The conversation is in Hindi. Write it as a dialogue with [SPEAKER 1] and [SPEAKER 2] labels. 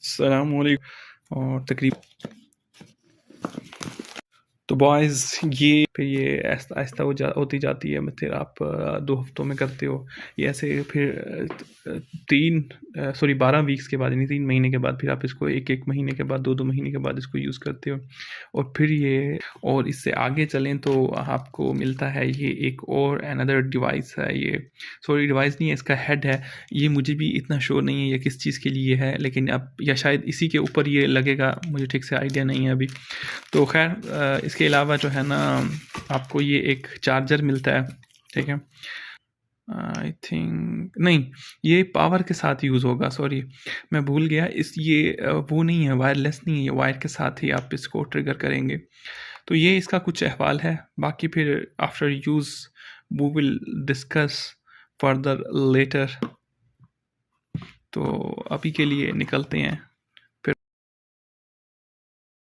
[SPEAKER 1] अस्सलाम वालेकुम और तकरीब तो बॉयज़ ये फिर ये आहिस्ता आहिस्ता होती जाती है, फिर आप 2 हफ्तों में करते हो। ये ऐसे फिर 12 वीक्स के बाद यानी 3 महीने के बाद फिर आप इसको 1-1 महीने के बाद 2-2 महीने के बाद इसको यूज़ करते हो। और फिर ये और इससे आगे चलें तो आपको मिलता है ये एक और अनदर डिवाइस है ये, सॉरी डिवाइस नहीं है, इसका हेड है। ये मुझे भी इतना श्योर नहीं है ये किस चीज़ के लिए है, लेकिन अब या शायद इसी के ऊपर ये लगेगा, मुझे ठीक से आइडिया नहीं है अभी। तो खैर इसके अलावा जो है ना आपको ये एक चार्जर मिलता है, ठीक है। आई थिंक नहीं, ये पावर के साथ यूज़ होगा, सॉरी मैं भूल गया। वो नहीं है, वायरलेस नहीं है, ये वायर के साथ ही आप इसको ट्रिगर करेंगे। तो ये इसका कुछ अहवाल है, बाकी फिर after use we will discuss further later. तो अभी के लिए निकलते हैं।